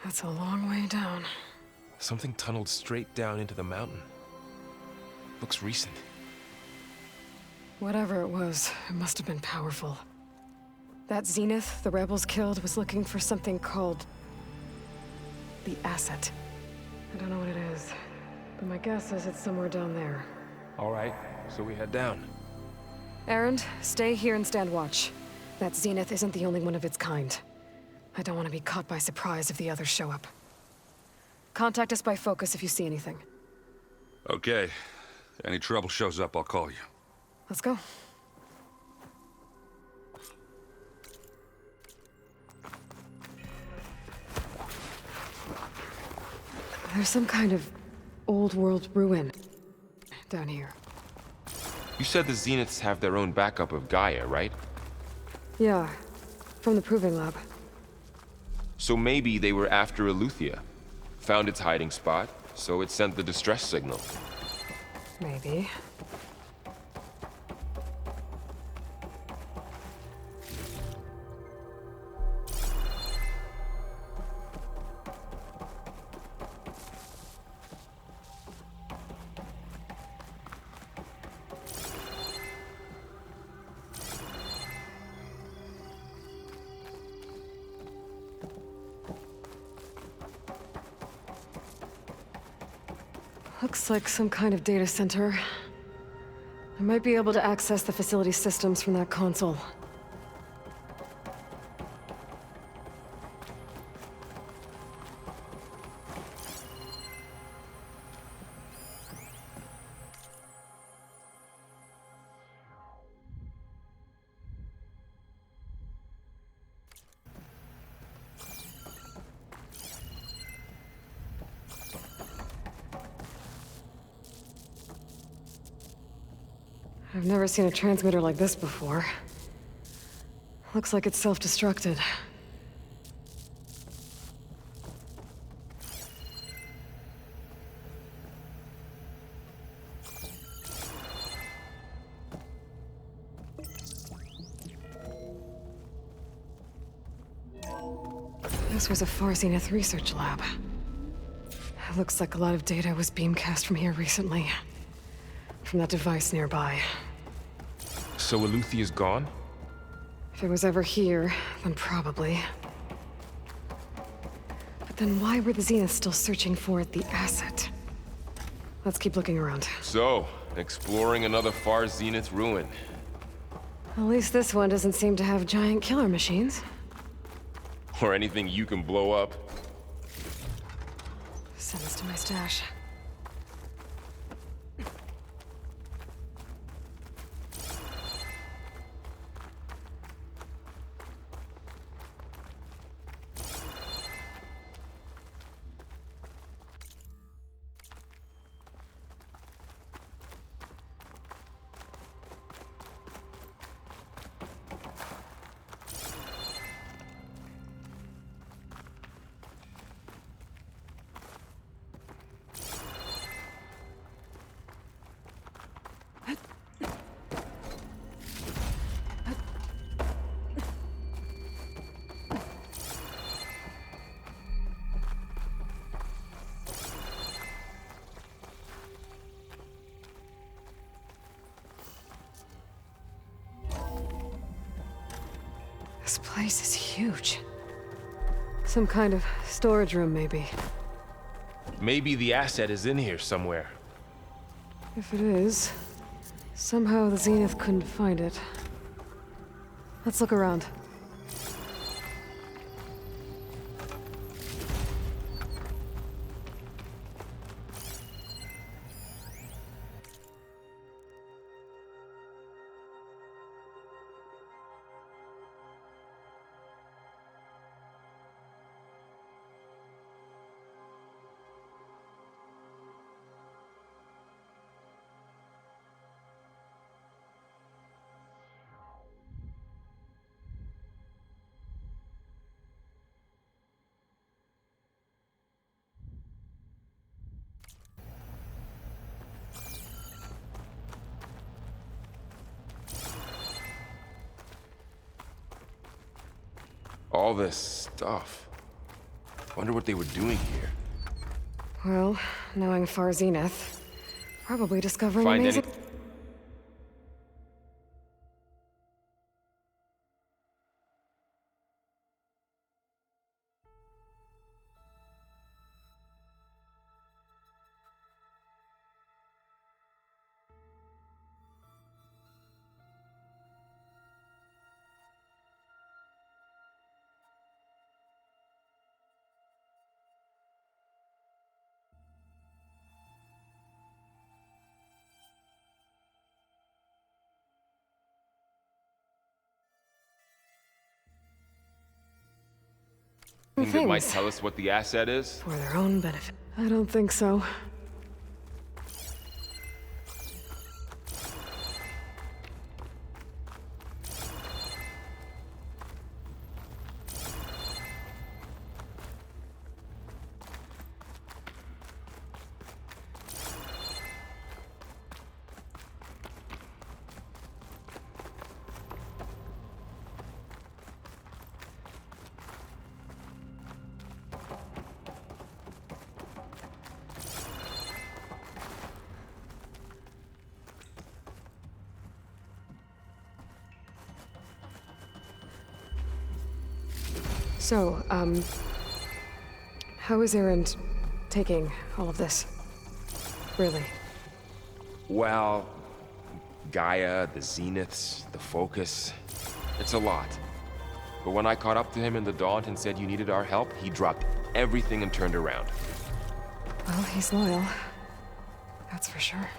That's a long way down. Something tunneled straight down into the mountain. Looks recent. Whatever it was, it must have been powerful. That Zenith the rebels killed was looking for something called the Asset. I don't know what it is, but my guess is it's somewhere down there. All right, so we head down. Erend, stay here and stand watch. That Zenith isn't the only one of its kind. I don't want to be caught by surprise if the others show up. Contact us by focus if you see anything. Okay. Any trouble shows up, I'll call you. Let's go. There's some kind of old world ruin down here. You said the Zeniths have their own backup of Gaia, right? Yeah, from the Proving Lab. So maybe they were after Eleuthia. Found its hiding spot, so it sent the distress signal. Maybe. Looks like some kind of data center. I might be able to access the facility systems from that console. I've never seen a transmitter like this before. Looks like it's self-destructed. This was a Far Zenith research lab. It looks like a lot of data was beamcast from here recently. From that device nearby. So Eleuthia's gone? If it was ever here, then probably. But then why were the Zeniths still searching for the Asset? Let's keep looking around. So, exploring another Far Zenith ruin. At least this one doesn't seem to have giant killer machines. Or anything you can blow up. Send this to my stash. This place is huge. Some kind of storage room, maybe. Maybe the Asset is in here somewhere. If it is, somehow the Zenith couldn't find it. Let's look around. All this stuff. Wonder what they were doing here. Well, knowing Far Zenith, probably discovering Find amazing... any... Thing that might things. tell us what the asset is? For their own benefit. I don't think so. So, how is Erend taking all of this? Really? Well, Gaia, the Zeniths, the Focus. It's a lot. But when I caught up to him in the Daunt and said you needed our help, he dropped everything and turned around. Well, he's loyal. That's for sure.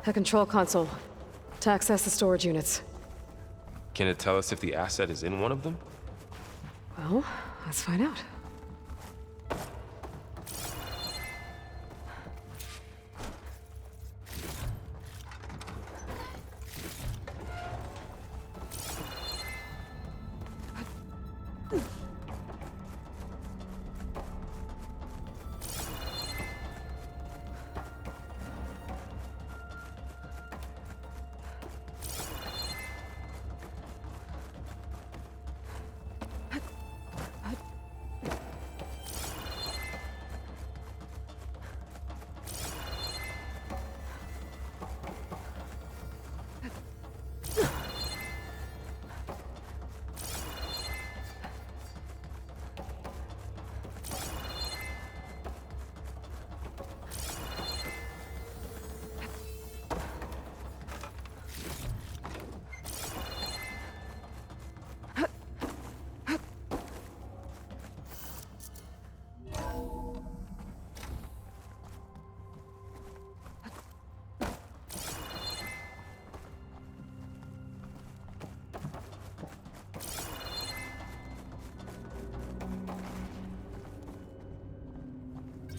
A control console. To access the storage units. Can it tell us if the asset is in one of them? Well, let's find out.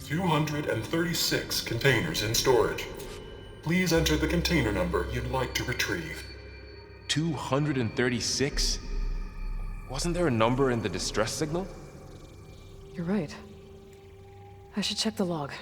"236 containers in storage. Please enter the container number you'd like to retrieve." 236? Wasn't there a number in the distress signal? You're right. I should check the log.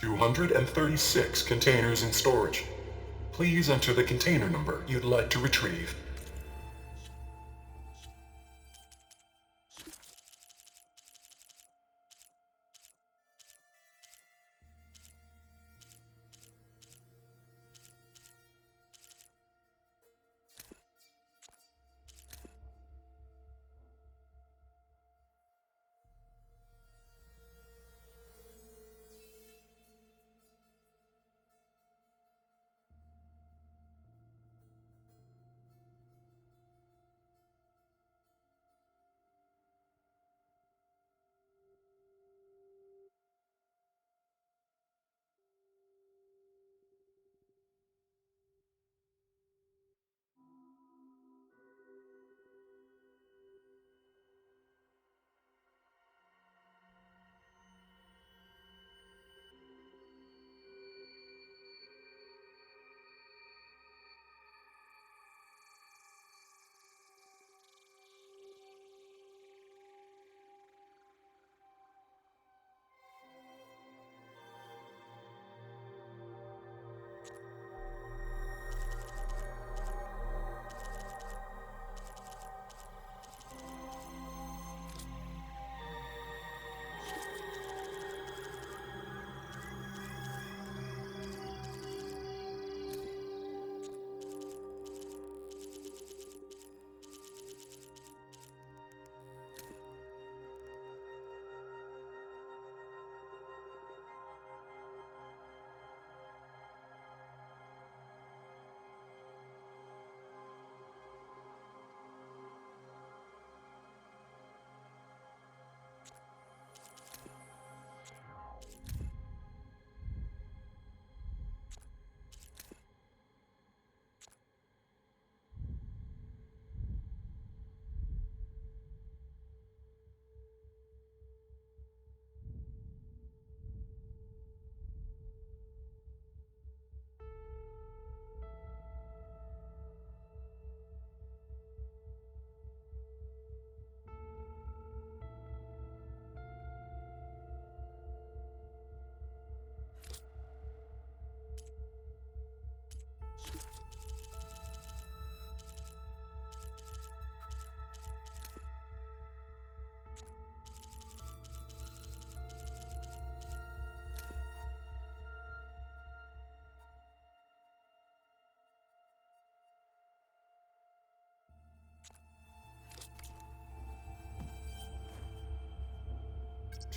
236 containers in storage. Please enter the container number you'd like to retrieve.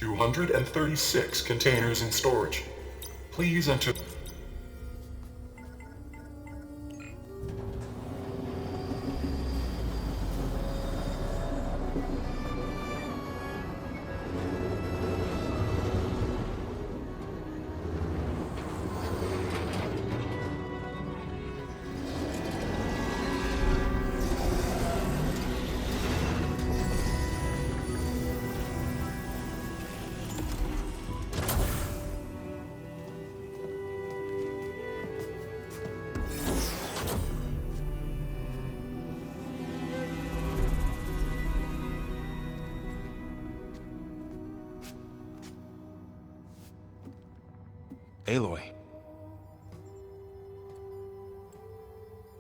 $236 containers in storage. Please enter. Aloy.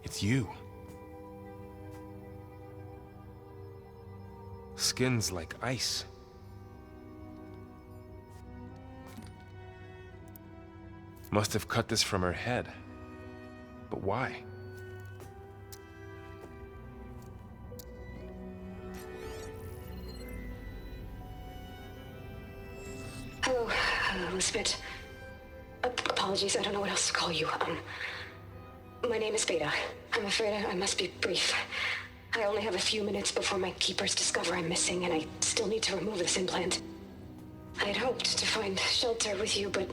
It's you. Skin's like ice. Must have cut this from her head. But why? Hello, Elizabeth. Apologies, I don't know what else to call you. My name is Beta. I'm afraid I must be brief. I only have a few minutes before my keepers discover I'm missing, and I still need to remove this implant. I had hoped to find shelter with you, but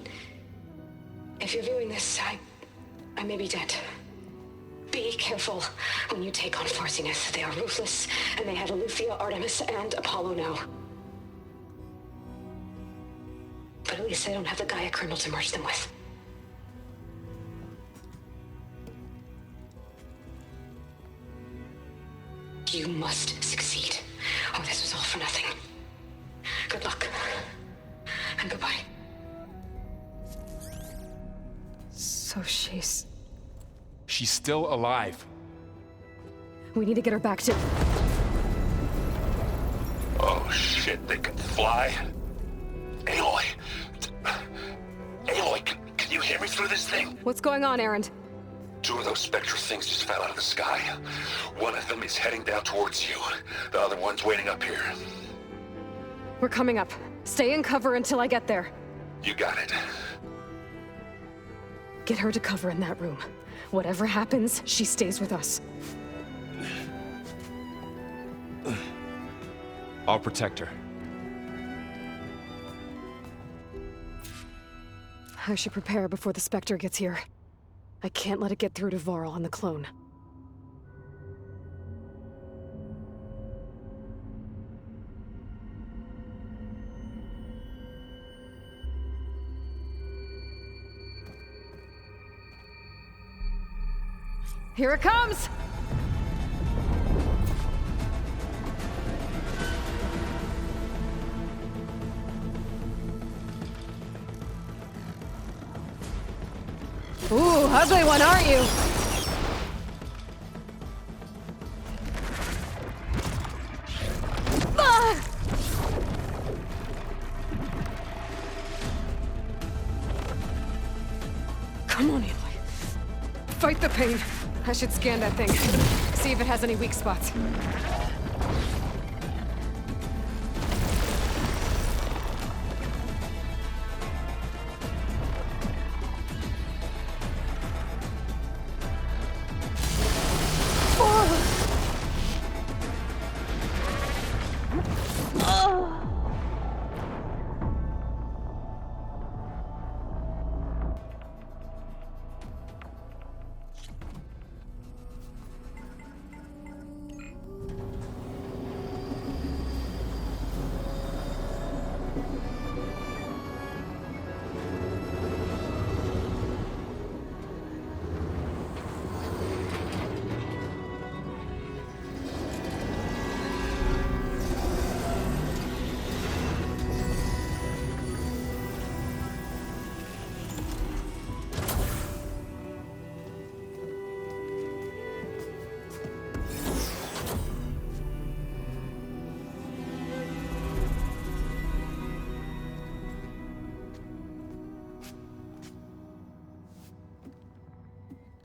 if you're viewing this, I may be dead. Be careful when you take on Far Zenith. They are ruthless, and they have Aletheia, Artemis, and Apollo now. But at least I don't have the Gaia kernel to merge them with. You must succeed, or this was all for nothing. Good luck, and goodbye. So she's... She's still alive. We need to get her back to... Oh shit, they can fly? Aloy! Aloy, can you hear me through this thing? What's going on, Erend? Two of those Spectre things just fell out of the sky. One of them is heading down towards you. The other one's waiting up here. We're coming up. Stay in cover until I get there. You got it. Get her to cover in that room. Whatever happens, she stays with us. I'll protect her. I should prepare before the Spectre gets here. I can't let it get through to Varl and the clone. Here it comes! Ooh, ugly one, aren't you? Ah! Come on, Aloy. Fight the pain. I should scan that thing. See if it has any weak spots.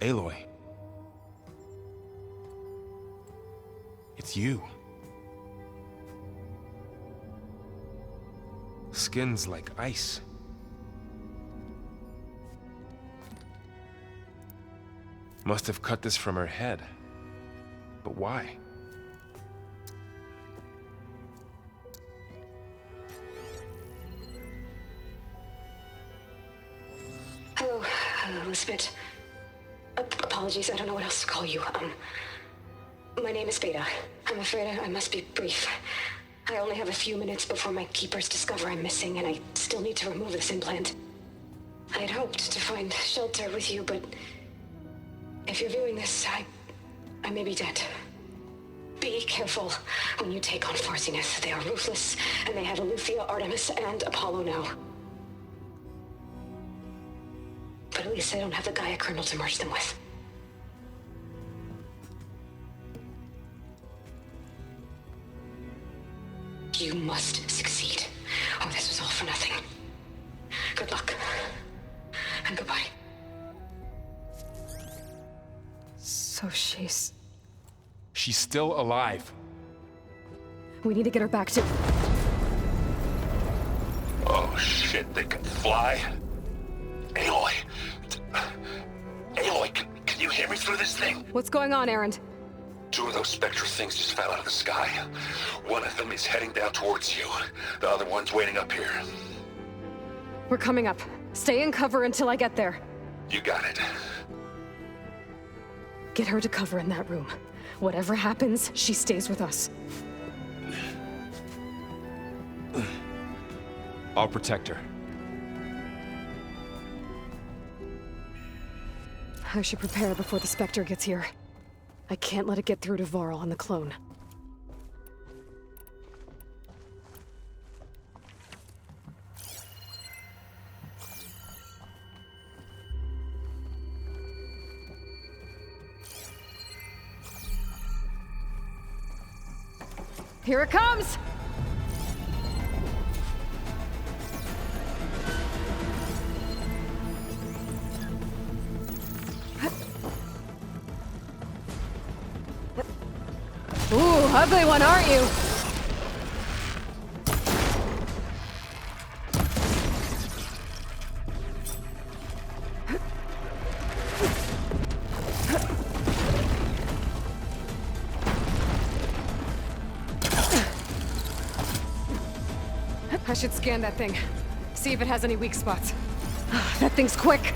Aloy. It's you. Skin's like ice. Must have cut this from her head. But why? Hello, Elizabeth. Apologies, I don't know what else to call you. My name is Beta. I'm afraid I must be brief. I only have a few minutes before my keepers discover I'm missing, and I still need to remove this implant. I had hoped to find shelter with you, but if you're viewing this, I may be dead. Be careful when you take on Far Zenith. They are ruthless, and they have Eleuthia, Artemis, and Apollo now. But at least I don't have the Gaia kernel to merge them with. You must succeed, or this was all for nothing. Good luck. And goodbye. So she's still alive. We need to get her back to... Oh shit, they can fly? Aloy! Aloy, can you hear me through this thing? What's going on, Erend? Two of those Spectre things just fell out of the sky. One of them is heading down towards you. The other one's waiting up here. We're coming up. Stay in cover until I get there. You got it. Get her to cover in that room. Whatever happens, she stays with us. I'll protect her. I should prepare before the Spectre gets here. I can't let it get through to Varl and the clone. Here it comes! Ooh, ugly one, aren't you? I should scan that thing. See if it has any weak spots. That thing's quick!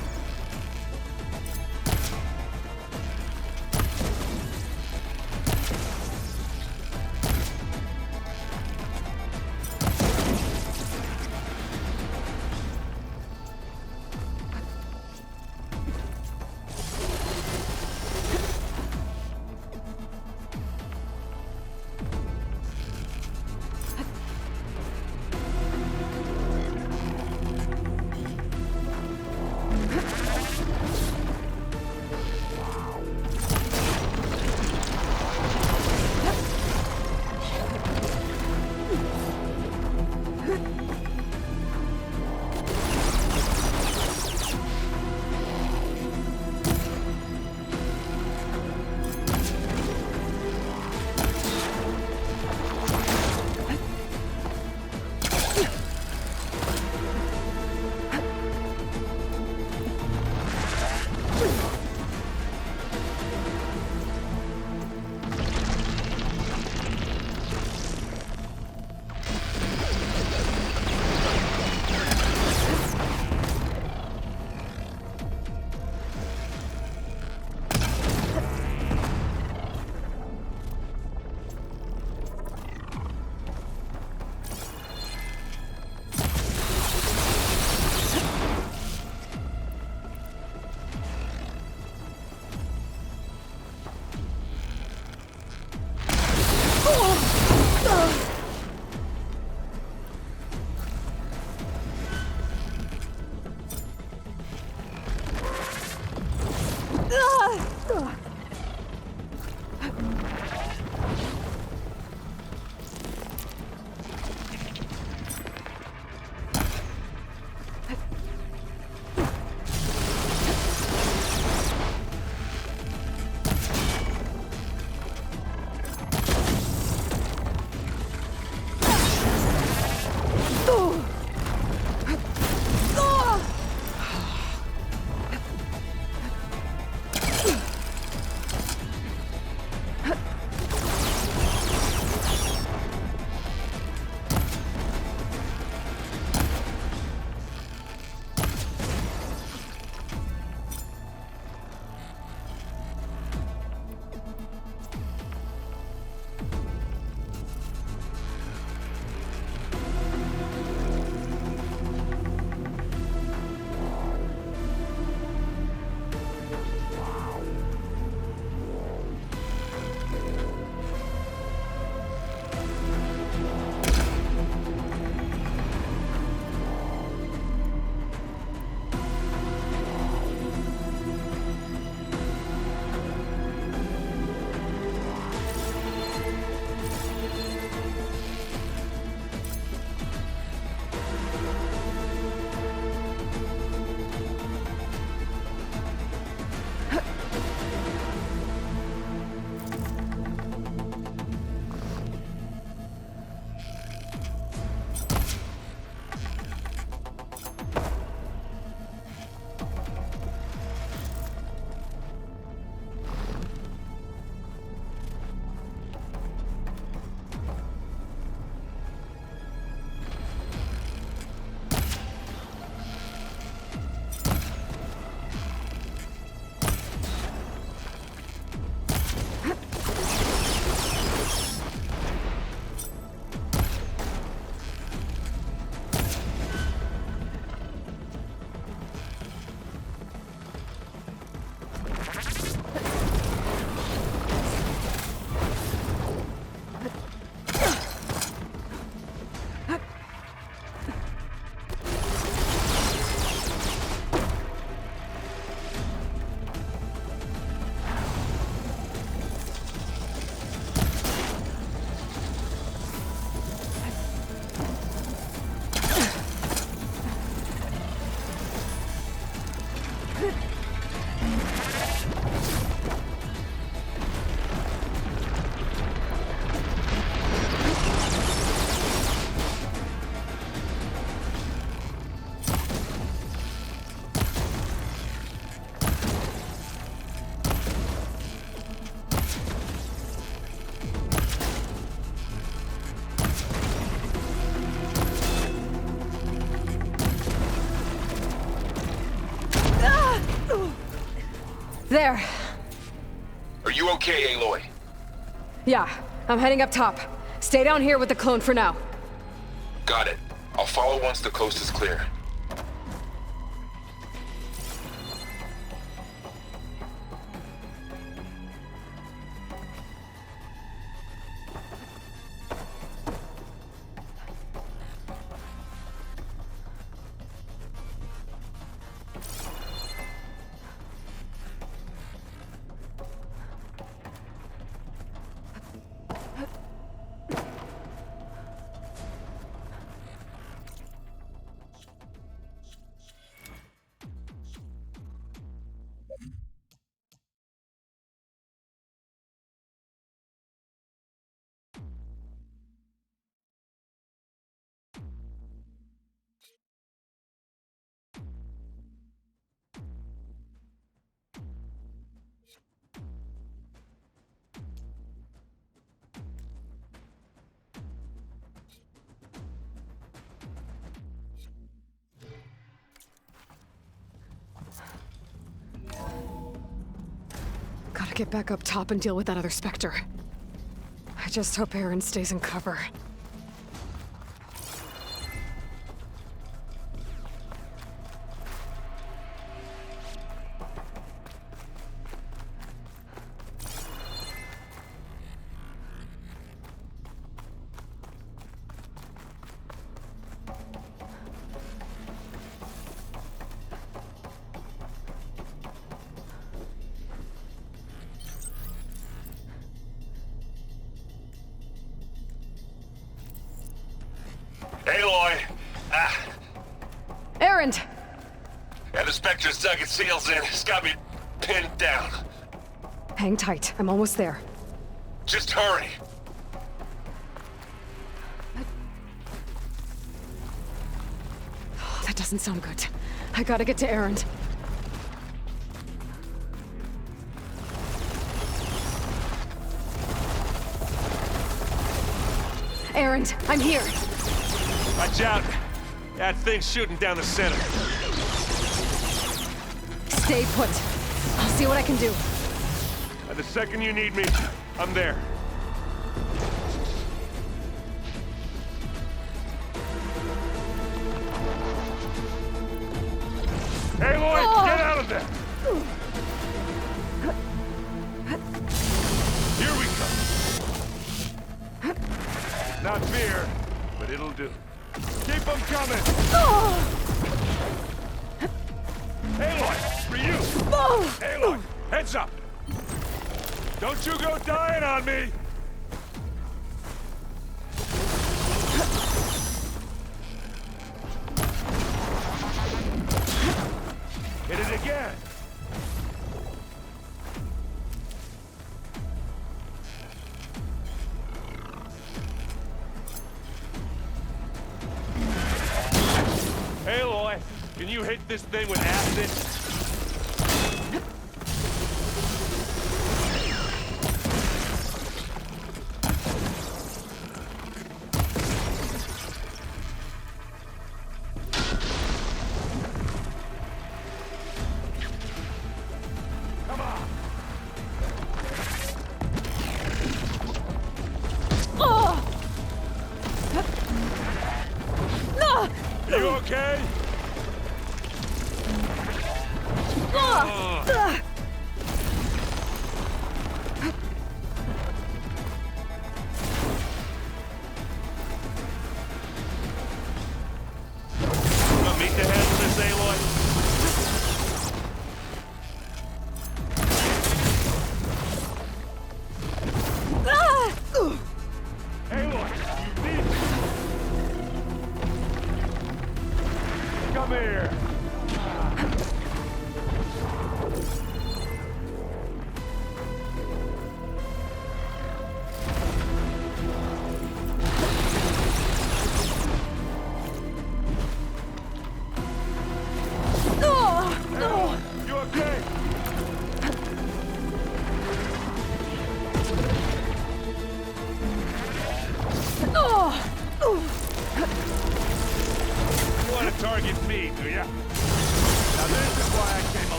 There. Are you okay, Aloy? Yeah, I'm heading up top. Stay down here with the clone for now. Got it. I'll follow once the coast is clear. Gotta get back up top and deal with that other Spectre. I just hope Aaron stays in cover. Aloy! Aaron! Yeah, the Spectre's dug its heels in. It's got me pinned down. Hang tight, I'm almost there. Just hurry. That doesn't sound good. I gotta get to Aaron. Aaron, I'm here. Watch out! That thing's shooting down the center. Stay put. I'll see what I can do. The second you need me, I'm there. Aloy, get out of there! Here we come. Not fear, but it'll do. Keep them coming! Aloy, for you! Aloy, heads up! Don't you go dying on me! Hit it again! Aloy, can you hit this thing with acid? Come on! You okay? Want me to handle this, Aloy? Aloy, you need me. Come here.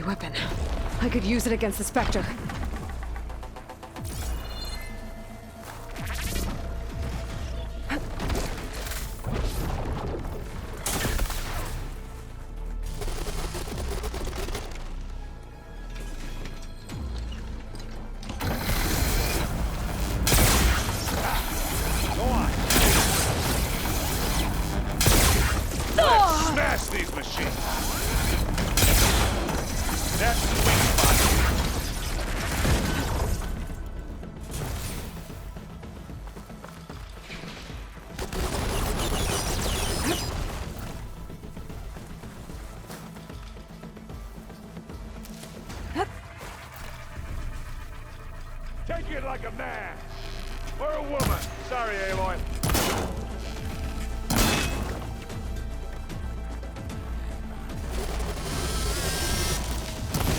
heavy weapon. I could use it against the Spectre. Smash these machines! That's the weak spot. Take it like a man! Or a woman! Sorry, Aloy.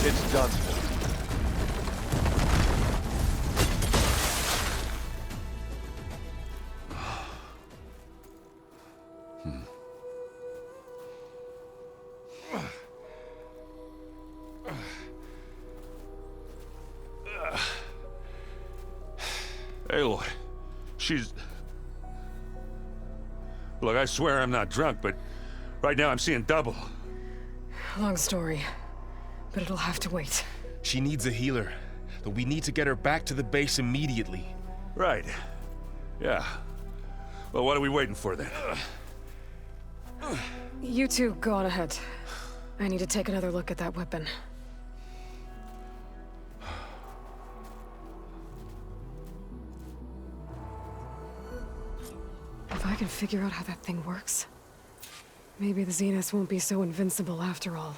It's done. Aloy, she's... Look, I swear I'm not drunk, but right now I'm seeing double. Long story, but it'll have to wait. She needs a healer, but we need to get her back to the base immediately. Right. Yeah. Well, what are we waiting for then? You two go on ahead. I need to take another look at that weapon. If I can figure out how that thing works, maybe the Zeniths won't be so invincible after all.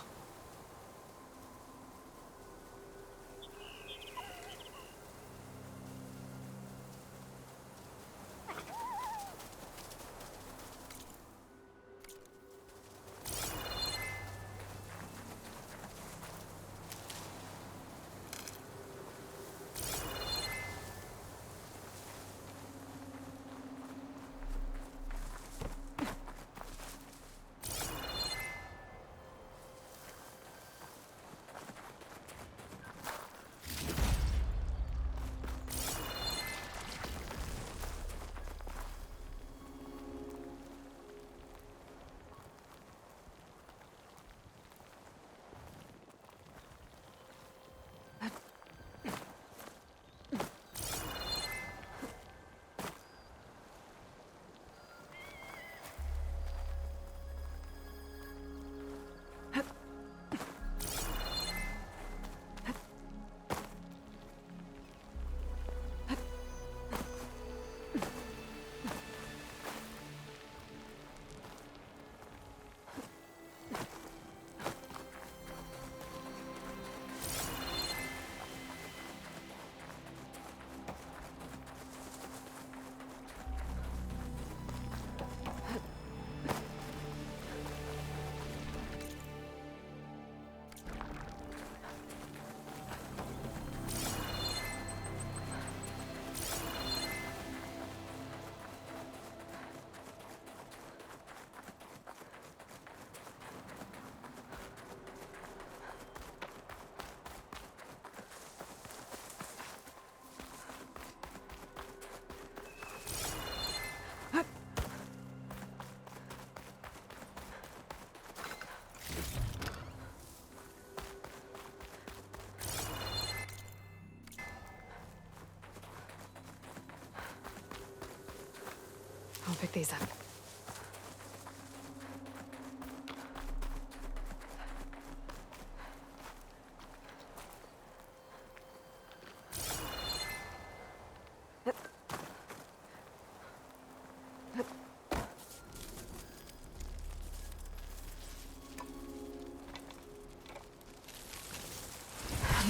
I'll pick these up.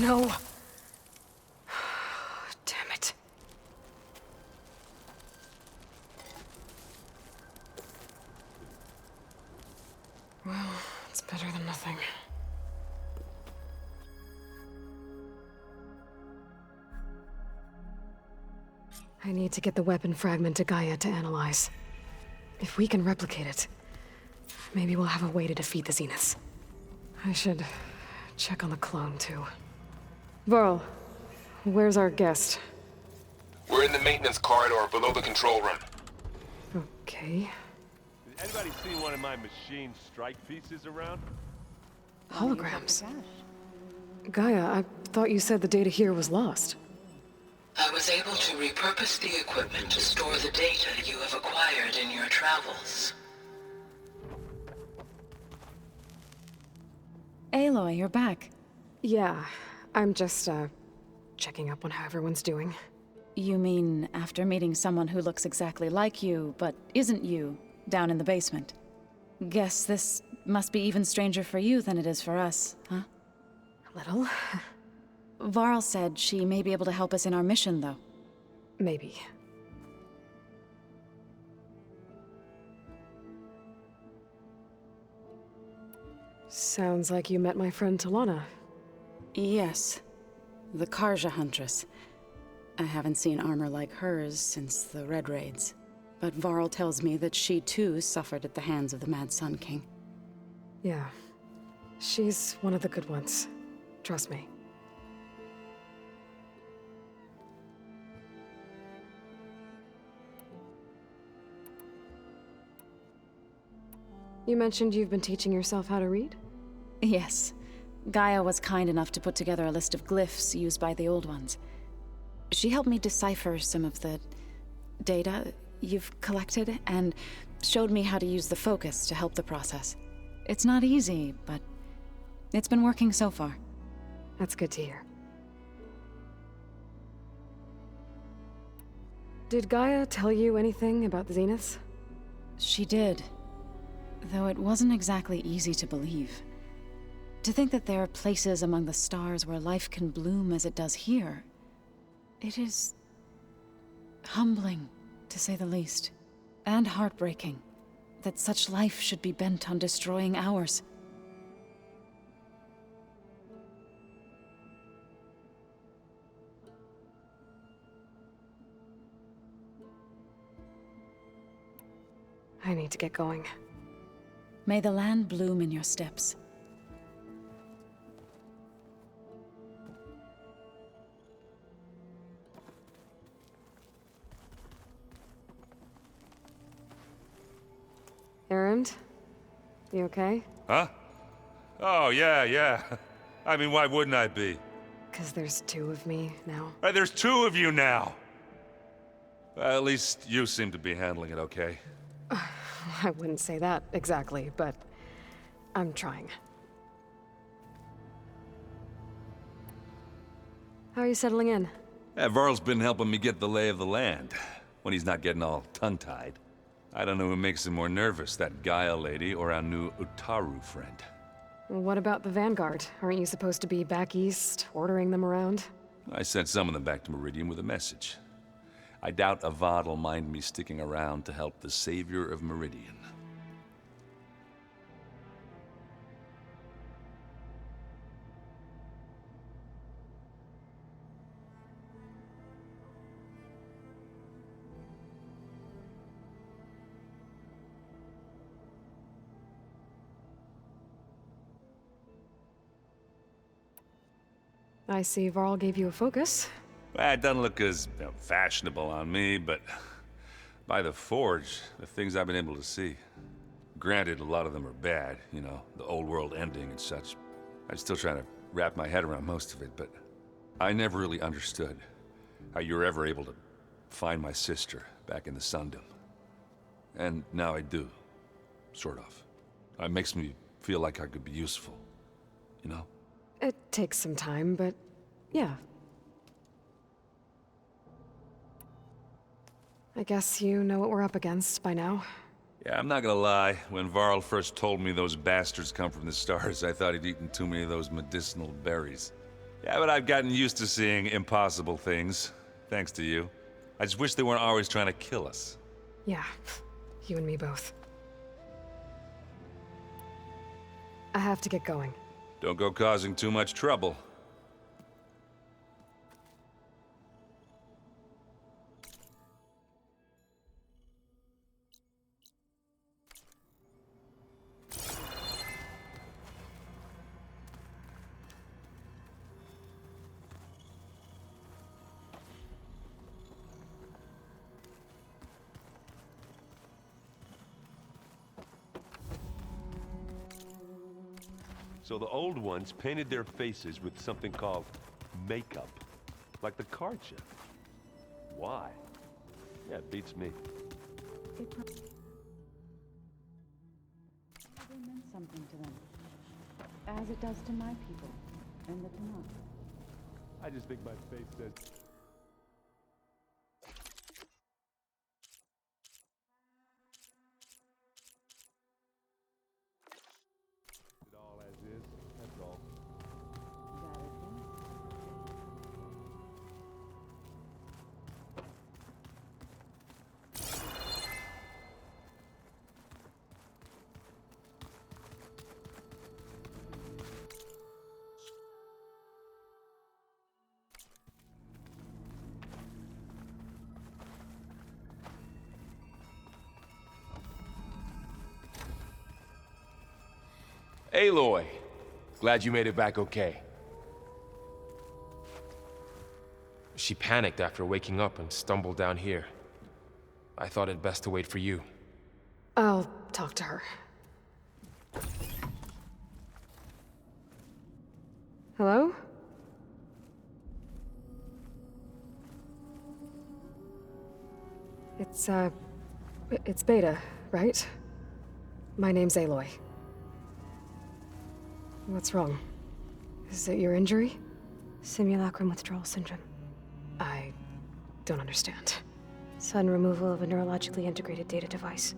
No. Damn it. Well, it's better than nothing. I need to get the weapon fragment to Gaia to analyze. If we can replicate it, maybe we'll have a way to defeat the Zeniths. I should check on the clone, too. Varl, where's our guest? We're in the maintenance corridor below the control room. Okay. Anybody seen one of my machine strike pieces around? Holograms. Gaia, I thought you said the data here was lost. I was able to repurpose the equipment to store the data you have acquired in your travels. Aloy, you're back. Yeah, I'm just, checking up on how everyone's doing. You mean after meeting someone who looks exactly like you, but isn't you, down in the basement? Guess this must be even stranger for you than it is for us, huh? A little. Varl said she may be able to help us in our mission, though. Maybe. Sounds like you met my friend Talana. Yes. The Karja Huntress. I haven't seen armor like hers since the Red Raids. But Varl tells me that she too suffered at the hands of the Mad Sun King. Yeah. She's one of the good ones. Trust me. You mentioned you've been teaching yourself how to read? Yes. Gaia was kind enough to put together a list of glyphs used by the Old Ones. She helped me decipher some of the data you've collected, and showed me how to use the focus to help the process. It's not easy, but it's been working so far. That's good to hear. Did Gaia tell you anything about the Zeniths? She did. Though it wasn't exactly easy to believe. To think that there are places among the stars where life can bloom as it does here, it is humbling, to say the least. And heartbreaking, that such life should be bent on destroying ours. I need to get going. May the land bloom in your steps. Erend? You okay? Huh? Oh, yeah. I mean, why wouldn't I be? 'Cause there's two of me now. Right, there's two of you now! Well, at least you seem to be handling it okay. I wouldn't say that exactly, but I'm trying. How are you settling in? Yeah, Varl's been helping me get the lay of the land, when he's not getting all tongue-tied. I don't know who makes him more nervous, that Gaia lady or our new Utaru friend. What about the Vanguard? Aren't you supposed to be back east, ordering them around? I sent some of them back to Meridian with a message. I doubt Avad will mind me sticking around to help the savior of Meridian. I see Varl gave you a focus. Well, it doesn't look as fashionable on me, but by the Forge, the things I've been able to see. Granted, a lot of them are bad, you know, the old world ending and such. I'm still trying to wrap my head around most of it, but I never really understood how you were ever able to find my sister back in the Sundom. And now I do, sort of. It makes me feel like I could be useful, you know? It takes some time, but yeah. I guess you know what we're up against by now. Yeah, I'm not gonna lie. When Varl first told me those bastards come from the stars, I thought he'd eaten too many of those medicinal berries. Yeah, but I've gotten used to seeing impossible things, thanks to you. I just wish they weren't always trying to kill us. Yeah, you and me both. I have to get going. Don't go causing too much trouble. So the old ones painted their faces with something called makeup. Like the card chip. Why? Yeah, it beats me. It probably meant something to them. As it does to my people, and the Tanakh. I just think my face says... It all as is, that's all. That is it. Aloy, glad you made it back okay. She panicked after waking up and stumbled down here. I thought it best to wait for you. I'll talk to her. Hello? It's Beta, right? My name's Aloy. What's wrong? Is it your injury? Simulacrum withdrawal syndrome. I don't understand. Sudden removal of a neurologically integrated data device.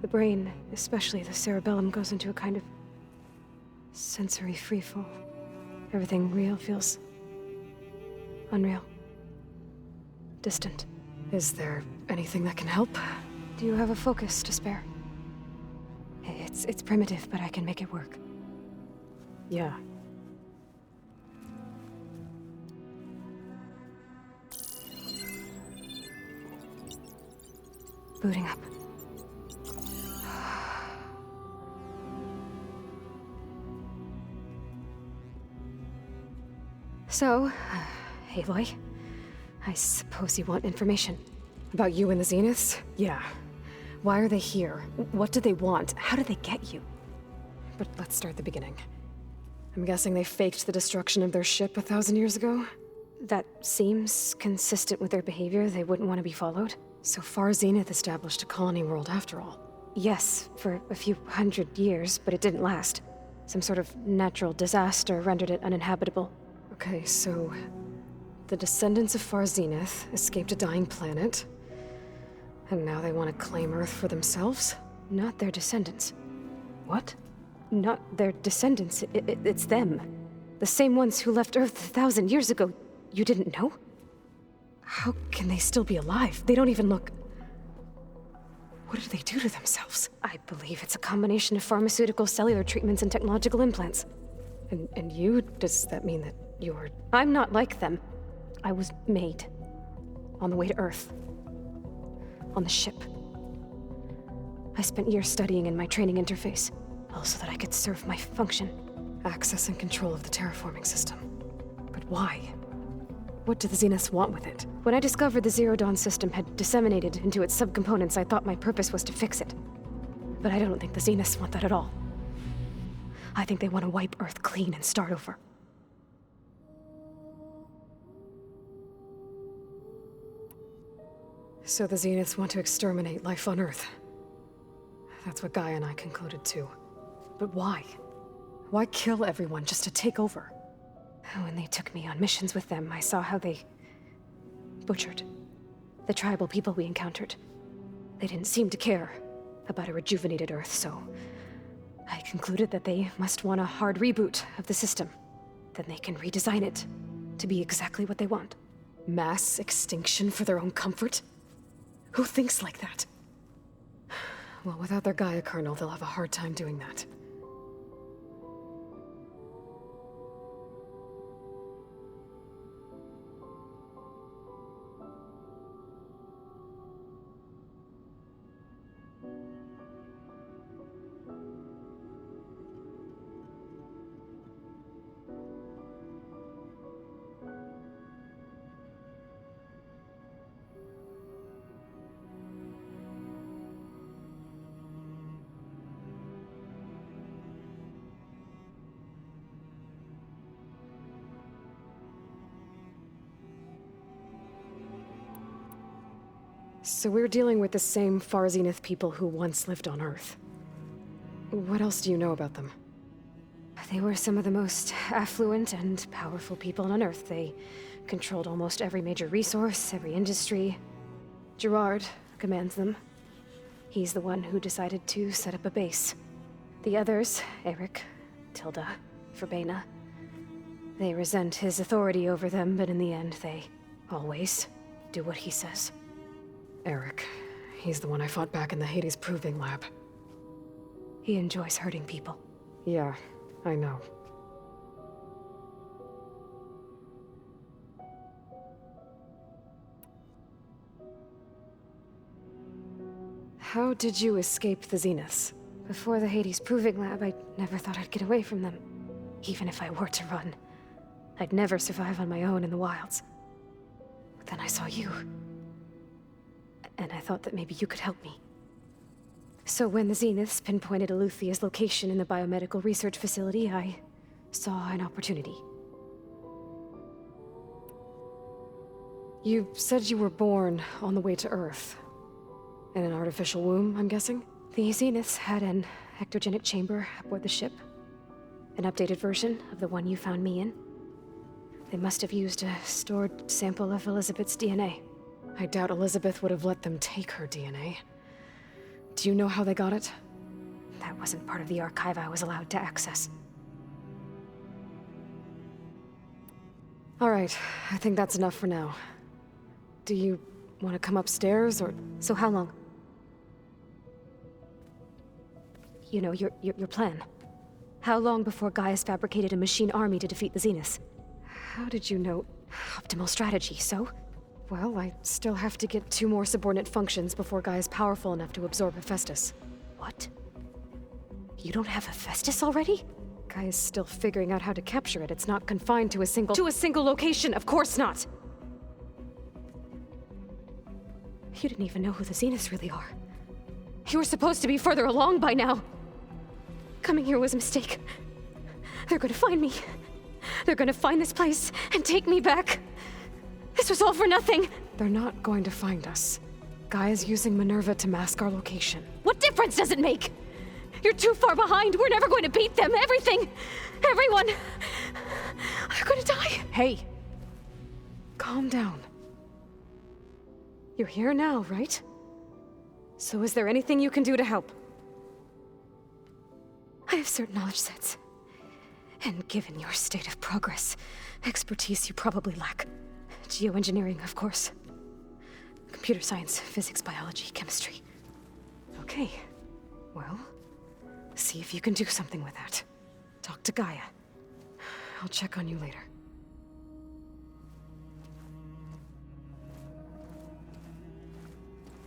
The brain, especially the cerebellum, goes into a kind of sensory freefall. Everything real feels unreal. Distant. Is there anything that can help? Do you have a focus to spare? It's primitive, but I can make it work. Yeah. Booting up. So, Aloy, I suppose you want information. About you and the Zeniths? Yeah. Why are they here? What do they want? How did they get you? But let's start at the beginning. I'm guessing they faked the destruction of their ship 1,000 years ago? That seems consistent with their behavior. They wouldn't want to be followed. So far, Zenith established a colony world after all. Yes, for a few hundred years, but it didn't last. Some sort of natural disaster rendered it uninhabitable. Okay, so... the descendants of Far Zenith escaped a dying planet, and now they want to claim Earth for themselves? Not their descendants. What? Not their descendants. It's them. The same ones who left Earth 1,000 years ago. You didn't know? How can they still be alive? They don't even look... What did they do to themselves? I believe it's a combination of pharmaceutical, cellular treatments, and technological implants. And you? Does that mean that you're... I'm not like them. I was made. On the way to Earth. On the ship. I spent years studying in my training interface, all so that I could serve my function. Access and control of the terraforming system. But why? What do the Zeniths want with it? When I discovered the Zero Dawn system had disseminated into its subcomponents, I thought my purpose was to fix it. But I don't think the Zeniths want that at all. I think they want to wipe Earth clean and start over. So the Zeniths want to exterminate life on Earth. That's what Gaia and I concluded too. But why? Why kill everyone just to take over? When they took me on missions with them, I saw how they butchered the tribal people we encountered. They didn't seem to care about a rejuvenated Earth, so I concluded that they must want a hard reboot of the system. Then they can redesign it to be exactly what they want. Mass extinction for their own comfort? Who thinks like that? Well, without their Gaia kernel, they'll have a hard time doing that. So we're dealing with the same Far Zenith people who once lived on Earth. What else do you know about them? They were some of the most affluent and powerful people on Earth. They controlled almost every major resource, every industry. Gerard commands them. He's the one who decided to set up a base. The others, Eric, Tilda, Verbena, they resent his authority over them, but in the end, they always do what he says. Eric. He's the one I fought back in the Hades Proving Lab. He enjoys hurting people. Yeah, I know. How did you escape the Zeniths? Before the Hades Proving Lab, I never thought I'd get away from them. Even if I were to run, I'd never survive on my own in the wilds. But then I saw you. And I thought that maybe you could help me. So when the Zeniths pinpointed Eluthia's location in the biomedical research facility, I saw an opportunity. You said you were born on the way to Earth. In an artificial womb, I'm guessing? The Zeniths had an ectogenic chamber aboard the ship. An updated version of the one you found me in. They must have used a stored sample of Elizabeth's DNA. I doubt Elizabeth would have let them take her DNA. Do you know how they got it? That wasn't part of the archive I was allowed to access. All right, I think that's enough for now. Do you want to come upstairs, or... So how long? You know, your plan. How long before Gaius fabricated a machine army to defeat the Zeniths? How did you know? Optimal strategy, so? Well, I still have to get 2 more subordinate functions before Guy is powerful enough to absorb Hephaestus. What? You don't have Hephaestus already? Guy is still figuring out how to capture it. It's not confined to a single location, of course not! You didn't even know who the Zeniths really are. You were supposed to be further along by now. Coming here was a mistake. They're gonna find me. They're gonna find this place and take me back. This was all for nothing! They're not going to find us. Guy is using Minerva to mask our location. What difference does it make? You're too far behind. We're never going to beat them. Everything, everyone, are gonna die. Hey, calm down. You're here now, right? So is there anything you can do to help? I have certain knowledge sets. And given your state of progress, expertise you probably lack. Geoengineering, of course. Computer science, physics, biology, chemistry. Okay. Well, see if you can do something with that. Talk to Gaia. I'll check on you later.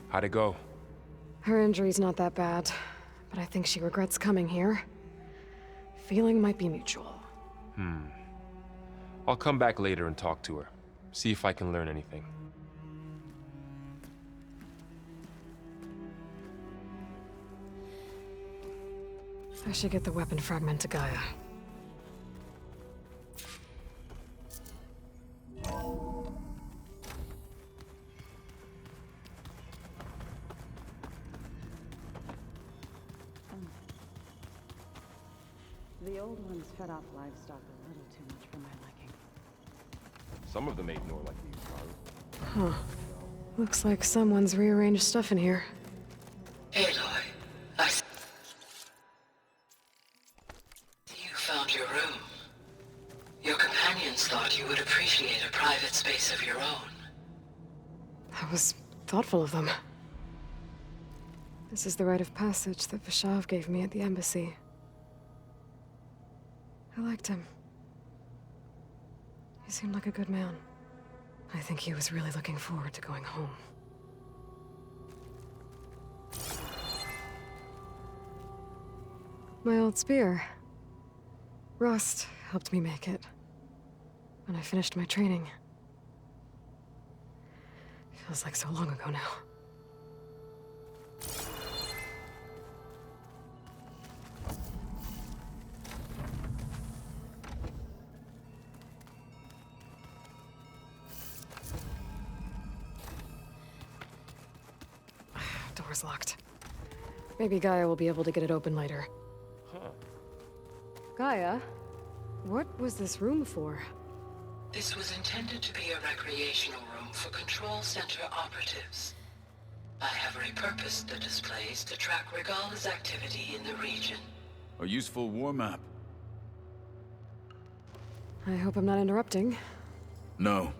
How'd it go? Her injury's not that bad, but I think she regrets coming here. Feeling might be mutual. I'll come back later and talk to her. See if I can learn anything. I should get the weapon fragment to Gaia. The old ones fed off livestock a little too much for my liking. Some of them ate more like these cars. Huh. Looks like someone's rearranged stuff in here. Aloy, you found your room. Your companions thought you would appreciate a private space of your own. That was thoughtful of them. This is the rite of passage that Vishav gave me at the embassy. I liked him. He seemed like a good man. I think he was really looking forward to going home. My old spear. Rust helped me make it. When I finished my training. Feels like so long ago now. Door's locked. Maybe Gaia will be able to get it open later. Huh. Gaia? What was this room for? This was intended to be a recreational room for Control Center operatives. I have repurposed the displays to track Regala's activity in the region. A useful war map. I hope I'm not interrupting. No,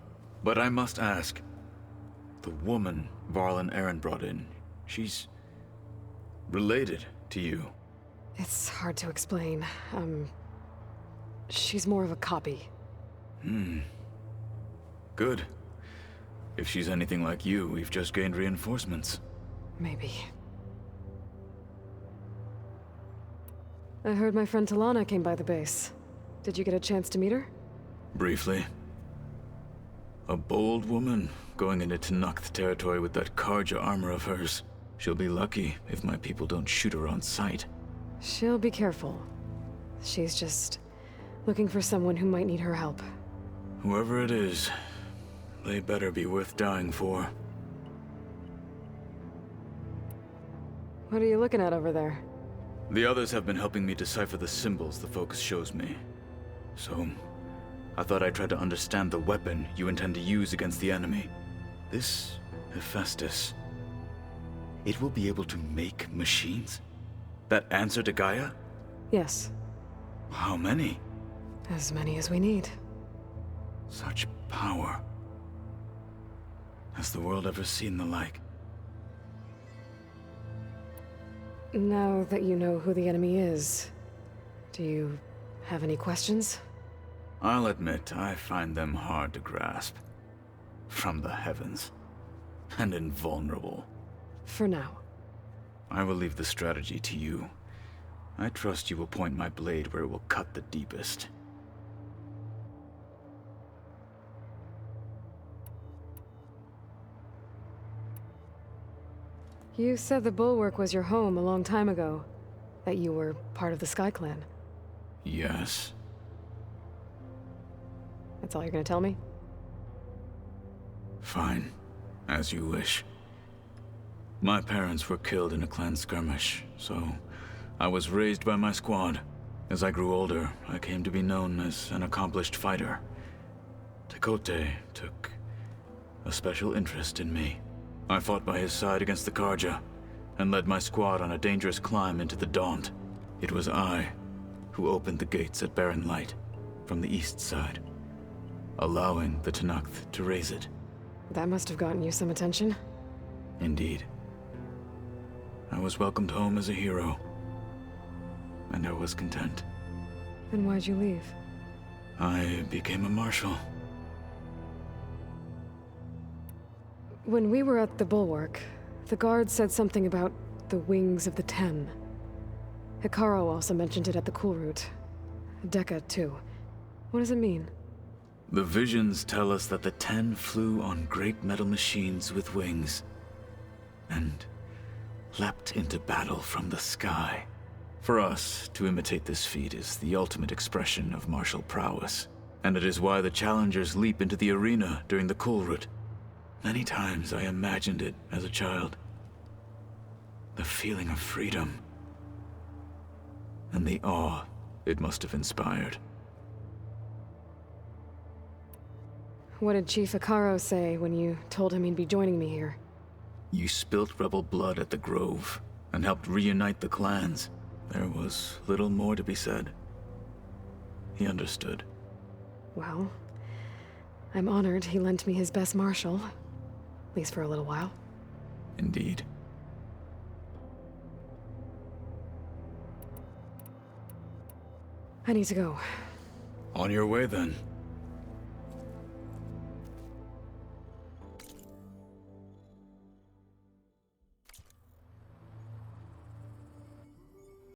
but I must ask. The woman Varl and Aaron brought in, she's related to you. It's hard to explain. She's more of a copy. Good. If she's anything like you, we've just gained reinforcements. Maybe. I heard my friend Talana came by the base. Did you get a chance to meet her? Briefly. A bold woman going into Tenakth territory with that Karja armor of hers. She'll be lucky if my people don't shoot her on sight. She'll be careful. She's just looking for someone who might need her help. Whoever it is, they better be worth dying for. What are you looking at over there? The others have been helping me decipher the symbols the Focus shows me. So, I thought I'd try to understand the weapon you intend to use against the enemy. This Hephaestus, it will be able to make machines? That answer to Gaia? Yes. How many? As many as we need. Such power. Has the world ever seen the like? Now that you know who the enemy is, do you have any questions? I'll admit, I find them hard to grasp. From the heavens. And invulnerable. For now. I will leave the strategy to you. I trust you will point my blade where it will cut the deepest. You said the Bulwark was your home a long time ago. That you were part of the Sky Clan. Yes. That's all you're gonna tell me? Fine. As you wish. My parents were killed in a clan skirmish, so I was raised by my squad. As I grew older, I came to be known as an accomplished fighter. Tekote took a special interest in me. I fought by his side against the Karja, and led my squad on a dangerous climb into the Daunt. It was I who opened the gates at Barren Light, from the east side, allowing the Tenakth to raise it. That must have gotten you some attention. Indeed. I was welcomed home as a hero, and I was content. Then why'd you leave? I became a marshal. When we were at the Bulwark, the guard said something about the Wings of the Ten. Hekarro also mentioned it at the Cool Route. Dekka, too. What does it mean? The visions tell us that the Ten flew on great metal machines with wings, and leapt into battle from the sky. For us, to imitate this feat is the ultimate expression of martial prowess, and it is why the challengers leap into the arena during the Cool Route. Many times I imagined it as a child. The feeling of freedom, and the awe it must have inspired. What did Chief Hekarro say when you told him he'd be joining me here? You spilt rebel blood at the Grove, and helped reunite the clans. There was little more to be said. He understood. Well, I'm honored he lent me his best marshal. At least for a little while. Indeed. I need to go. On your way, then.